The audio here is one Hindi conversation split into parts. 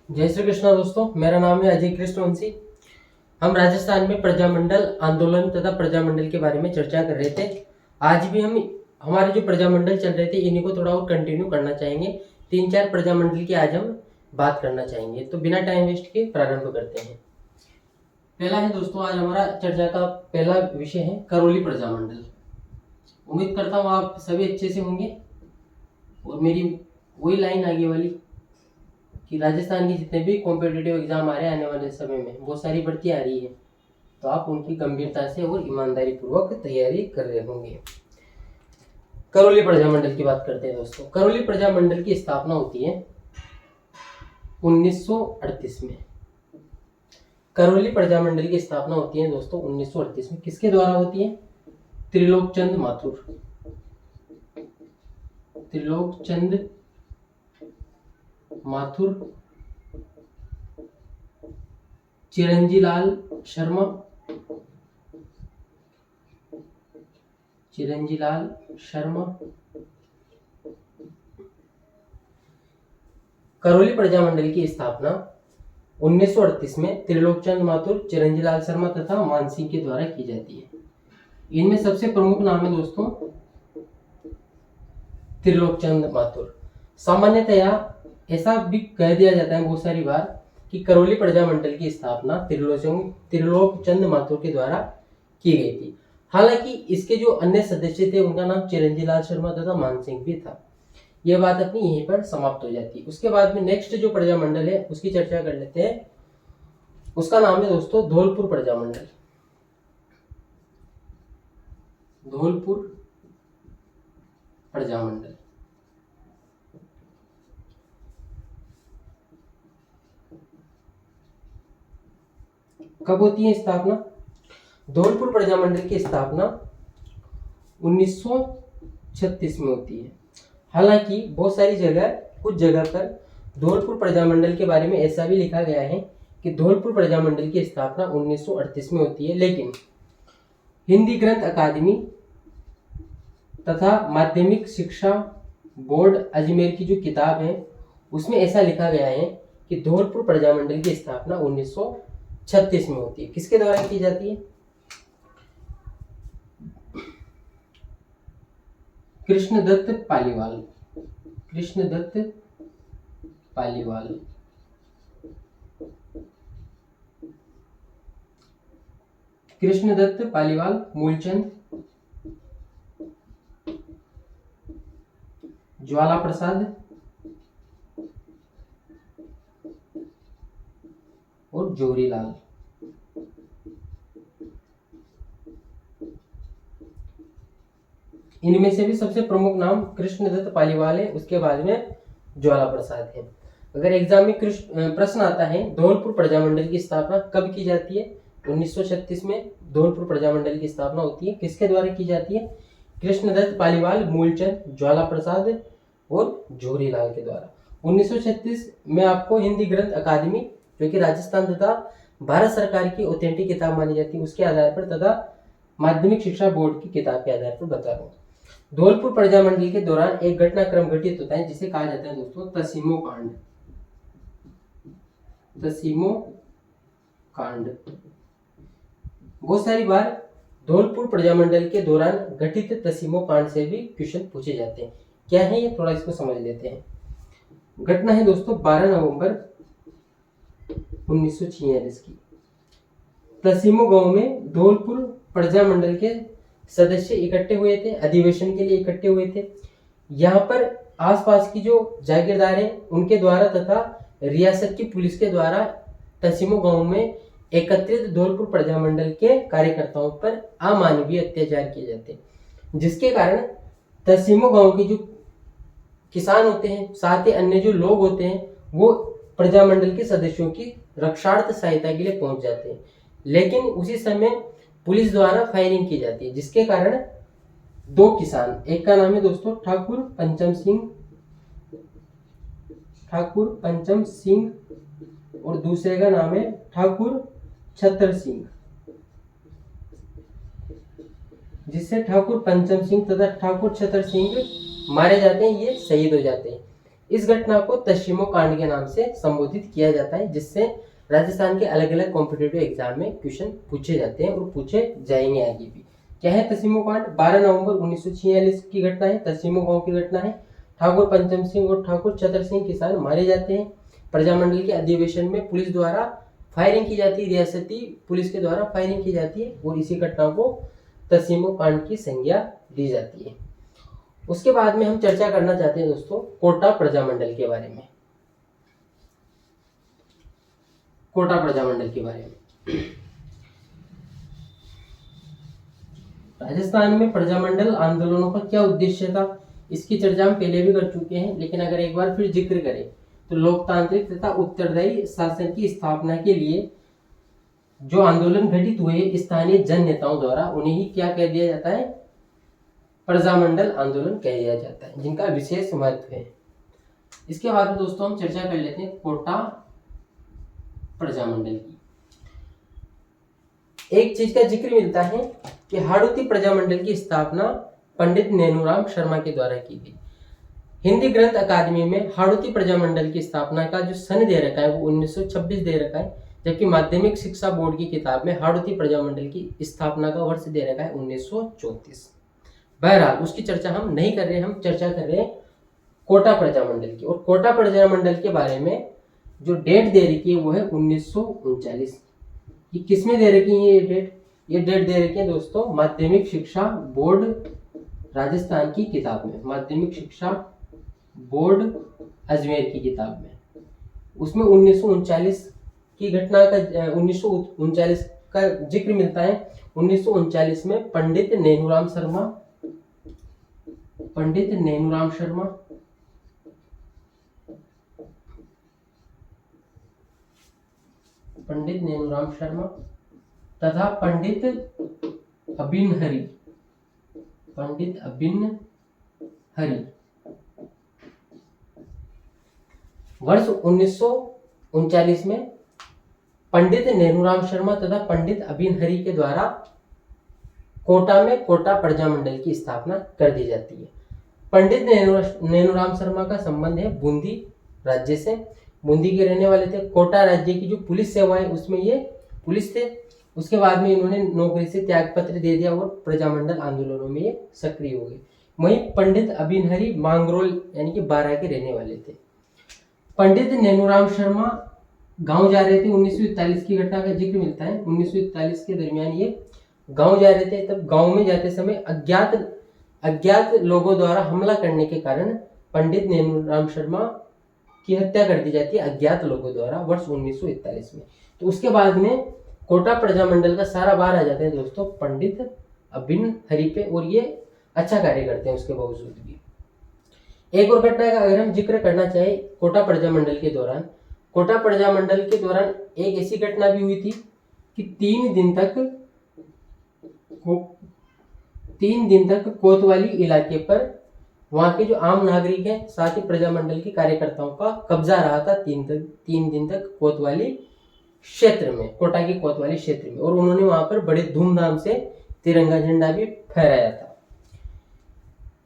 जय श्री कृष्णा दोस्तों, मेरा नाम है अजय कृष्णवंशी। हम राजस्थान में प्रजामंडल आंदोलन तथा प्रजामंडल के बारे में चर्चा कर रहे थे। आज भी हम हमारे जो प्रजामंडल चल रहे थे इन्हीं को थोड़ा और कंटिन्यू करना चाहेंगे। 3-4 प्रजामंडल की आज हम बात करना चाहेंगे। तो बिना टाइम वेस्ट के प्रारंभ करते हैं। पहला है दोस्तों, आज हमारा चर्चा का पहला विषय है करौली प्रजामंडल। उम्मीद करता हूँ आप सभी अच्छे से होंगे और मेरी वही लाइन आगे वाली कि राजस्थान के जितने भी कॉम्पिटिटिव एग्जाम आ रहे हैं आने वाले समय में, बहुत सारी भर्तियां आ रही है, तो आप उनकी गंभीरता से और ईमानदारी पूर्वक तैयारी कर रहे होंगे। करौली प्रजामंडल की बात करते हैं दोस्तों। करौली प्रजामंडल की स्थापना होती है 1938 में। करौली प्रजामंडल की स्थापना होती है दोस्तों 1938 में। किसके द्वारा होती है? त्रिलोकचंद माथुर। त्रिलोकचंद माथुर, चिरंजीलाल शर्मा, चिरंजीलाल शर्मा। करौली प्रजामंडल की स्थापना 1938 में त्रिलोकचंद माथुर, चिरंजीलाल शर्मा तथा मानसिंह के द्वारा की जाती है। इनमें सबसे प्रमुख नाम है दोस्तों त्रिलोकचंद माथुर। सामान्यतया ऐसा भी कह दिया जाता है बहुत सारी बार कि करौली प्रजामंडल की स्थापना त्रिलोकचंद माथुर के द्वारा की गई थी। हालांकि इसके जो अन्य सदस्य थे उनका नाम चिरंजीलाल शर्मा तथा मानसिंह भी था। यह बात अपनी यहीं पर समाप्त हो जाती है। उसके बाद में नेक्स्ट जो प्रजामंडल है उसकी चर्चा कर लेते हैं। उसका नाम है दोस्तों धौलपुर प्रजामंडल। धौलपुर प्रजामंडल कब होती है स्थापना? धौलपुर प्रजामंडल की स्थापना 1936 में होती है। हालांकि बहुत सारी जगह, कुछ जगह पर धौलपुर प्रजामंडल के बारे में ऐसा भी लिखा गया है कि धौलपुर प्रजामंडल की स्थापना 1938 में होती है, लेकिन हिंदी ग्रंथ अकादमी तथा माध्यमिक शिक्षा बोर्ड अजमेर की जो किताब है उसमें ऐसा लिखा गया है कि धौलपुर प्रजामंडल की स्थापना 1936 में होती है। किसके द्वारा की जाती है? कृष्णदत्त पालीवाल। कृष्णदत्त पालीवाल। कृष्णदत्त पालीवाल, मूलचंद, ज्वाला प्रसाद और जोरीलाल। इनमें से भी सबसे प्रमुख नाम कृष्णदत्त पालीवाल है, उसके बाद में ज्वाला प्रसाद है। अगर एग्जाम में प्रश्न आता है धौलपुर प्रजामंडल की स्थापना कब की जाती है? 1936 में धौलपुर प्रजामंडल की स्थापना होती है। किसके द्वारा की जाती है? कृष्णदत्त पालीवाल, मूलचंद, ज्वाला प्रसाद और जोरीलाल के द्वारा। 1936 में आपको हिंदी ग्रंथ अकादमी, जो कि राजस्थान तथा भारत सरकार की ऑथेंटिक किताब मानी जाती है, उसके आधार पर तथा माध्यमिक शिक्षा बोर्ड की किताब के आधार पर बता रहा हूँ। धौलपुर प्रजामंडल के दौरान एक घटनाक्रम घटित होता है जिसे कहा जाता है दोस्तों तसीमो कांड। तसीमो कांड। बहुत सारी बार धौलपुर प्रजामंडल के दौरान घटित तसीमो कांड से भी क्वेश्चन पूछे जाते हैं। क्या है ये, थोड़ा इसको समझ लेते हैं। घटना है दोस्तों 12 नवंबर 1946 की। तसीमो गांव में धौलपुर प्रजामंडल के सदस्य इकट्ठे हुए थे, अधिवेशन के लिए इकट्ठे हुए थे। यहाँ पर आसपास की जो जागीरदार हैं उनके द्वारा तथा रियासत की पुलिस के द्वारा तसीमो गांव में एकत्रित धौलपुर प्रजामंडल के कार्यकर्ताओं पर अमानवीय अत्याचार किए जाते हैं, जिसके कारण तसीमो गांव के जो किसान होते हैं, साथ ही अन्य जो लोग होते हैं, वो प्रजामंडल के सदस्यों की रक्षार्थ सहायता के लिए पहुंच जाते हैं। लेकिन उसी समय पुलिस द्वारा फायरिंग की जाती है, जिसके कारण 2 किसान, एक का नाम है दोस्तों ठाकुर पंचम सिंह और दूसरे का नाम है ठाकुर छतर सिंह, जिससे ठाकुर पंचम सिंह तथा ठाकुर छतर सिंह मारे जाते हैं, ये शहीद हो जाते हैं। इस घटना को तस्सीमो कांड के नाम से संबोधित किया जाता है, जिससे राजस्थान के अलग अलग कॉम्पिटेटिव एग्जाम में क्वेश्चन पूछे जाते हैं और पूछे जाएंगे आगे भी। क्या है तस्सीमो कांड? 12 नवंबर 1946 की घटना है, तस्सीमो गांव की घटना है। ठाकुर पंचम सिंह और ठाकुर छतर सिंह किसान मारे जाते हैं। प्रजामंडल के अधिवेशन में पुलिस द्वारा फायरिंग की जाती है, रियासती पुलिस के द्वारा फायरिंग की जाती है और इसी घटना को तस्सीमो कांड की संज्ञा दी जाती है। उसके बाद में हम चर्चा करना चाहते हैं दोस्तों कोटा प्रजामंडल के बारे में। कोटा प्रजामंडल के बारे में राजस्थान में प्रजामंडल आंदोलनों का क्या उद्देश्य था, इसकी चर्चा हम पहले भी कर चुके हैं, लेकिन अगर एक बार फिर जिक्र करें तो लोकतांत्रिक तथा उत्तरदायी शासन की स्थापना के लिए जो आंदोलन घटित हुए स्थानीय जन नेताओं द्वारा, उन्हें ही क्या कह दिया जाता है? प्रजामंडल आंदोलन कह दिया जाता है, जिनका विशेष महत्व है। इसके बाद में दोस्तों हम चर्चा कर लेते हैं कोटा प्रजामंडल की। एक चीज का जिक्र मिलता है कि हाड़ौती प्रजामंडल की स्थापना पंडित नेनूराम शर्मा के द्वारा की गई। हिंदी ग्रंथ अकादमी में हाड़ौती प्रजामंडल की स्थापना का जो सन दे रखा है वो 1926 दे रखा है, जबकि माध्यमिक शिक्षा बोर्ड की किताब में हाड़ौती प्रजामंडल की स्थापना का वर्ष दे रखा है 1934। बहरहाल उसकी चर्चा हम नहीं कर रहे, हम चर्चा कर रहे हैं कोटा प्रजामंडल की। और कोटा प्रजामंडल के बारे में जो डेट दे रखी है वो है 1939। ये किसमें दे रखी है ये डेट? ये डेट दे रखी है दोस्तों माध्यमिक शिक्षा बोर्ड राजस्थान की किताब में, माध्यमिक शिक्षा बोर्ड अजमेर की किताब में। उसमें 1939 की घटना का 1939 का जिक्र मिलता है। 1939 में पंडित नेनूराम शर्मा तथा पंडित अबिन हरी वर्ष 1939 में पंडित नेनूराम शर्मा तथा पंडित अबिन हरी के द्वारा कोटा में कोटा प्रजामंडल की स्थापना कर दी जाती है। पंडित नेनूराम शर्मा का संबंध है बूंदी राज्य से, बूंदी के रहने वाले थे। कोटा राज्य की जो पुलिस सेवा है उसमें ये पुलिस थे। उसके बाद में इन्होंने नौकरी से त्याग पत्र दे दिया और प्रजामंडल आंदोलनों में ये सक्रिय हो गए। वहीं पंडित अबिन हरी मांगरोल यानी कि बारा के रहने वाले थे। पंडित नेनूराम शर्मा गांव जा रहे थे, 1941 की घटना का जिक्र मिलता है। 1941 के दरमियान ये गांव जा रहे थे। तब गांव में जाते समय अज्ञात लोगों द्वारा हमला करने के कारण पंडित नेनूराम शर्मा की हत्या कर दी जाती है अज्ञात लोगों द्वारा वर्ष 1941 में। तो उसके बाद में कोटा प्रजामंडल का सारा बार आ जाते हैं दोस्तों पंडित अबिन हरी पे, और ये अच्छा कार्य करते हैं उसके बावजूद भी। एक और घटना का अगर हम जिक्र करना चाहे कोटा प्रजामंडल के दौरान, कोटा प्रजामंडल के दौरान एक ऐसी घटना भी हुई थी कि 3 दिन तक कोतवाली इलाके पर वहां के जो आम नागरिक हैं साथ ही प्रजामंडल के कार्यकर्ताओं का कब्जा रहा था 3 दिन तक कोतवाली क्षेत्र में, कोटा के कोतवाली क्षेत्र में। और उन्होंने वहां पर बड़े धूमधाम से तिरंगा झंडा भी फहराया था।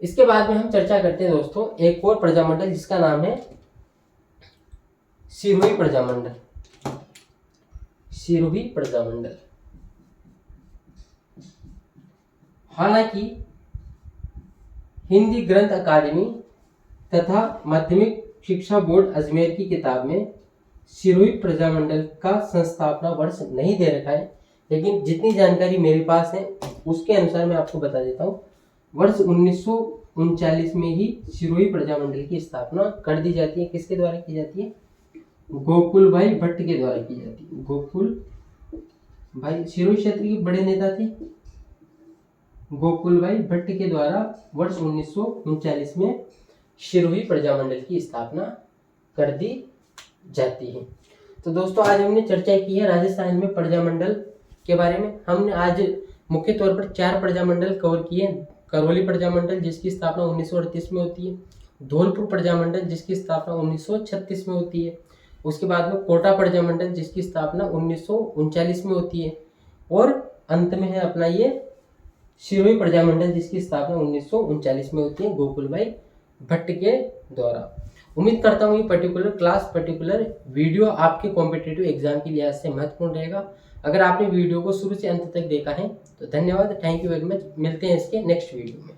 इसके बाद में हम चर्चा करते हैं दोस्तों एक और प्रजामंडल जिसका नाम है सिरोही प्रजामंडल। हालांकि हिंदी ग्रंथ अकादमी तथा माध्यमिक शिक्षा बोर्ड अजमेर की किताब में सिरोही प्रजामंडल का संस्थापना वर्ष नहीं दे रखा है, लेकिन जितनी जानकारी मेरे पास है उसके अनुसार मैं आपको बता देता हूँ। वर्ष 1939 में ही सिरोही प्रजामंडल की स्थापना कर दी जाती है। किसके द्वारा की जाती है? गोकुल भाई भट्ट के द्वारा की जाती है। गोकुल भाई सिरोही क्षेत्र के बड़े नेता थे, गोकुल भाई भट्ट के द्वारा वर्ष 1939 में सिरोही प्रजामंडल की स्थापना कर दी जाती है। तो दोस्तों आज हमने चर्चा की है राजस्थान में प्रजामंडल के बारे में। हमने आज मुख्य तौर पर 4 प्रजामंडल कवर किए। करौली प्रजामंडल जिसकी स्थापना 1938 में होती है, धौलपुर प्रजामंडल जिसकी स्थापना 1936 में होती है, उसके बाद में कोटा प्रजामंडल जिसकी स्थापना 1939 में होती है, और अंत में है अपना ये सिरोही प्रजामंडल जिसकी स्थापना 1939 में होती है गोकुल भाई भट्ट के द्वारा। उम्मीद करता हूँ ये पर्टिकुलर क्लास, पर्टिकुलर वीडियो आपके कॉम्पिटिटिव एग्जाम के लिहाज से महत्वपूर्ण रहेगा। अगर आपने वीडियो को शुरू से अंत तक देखा है तो धन्यवाद, थैंक यू वेरी मच। मिलते हैं इसके नेक्स्ट वीडियो में।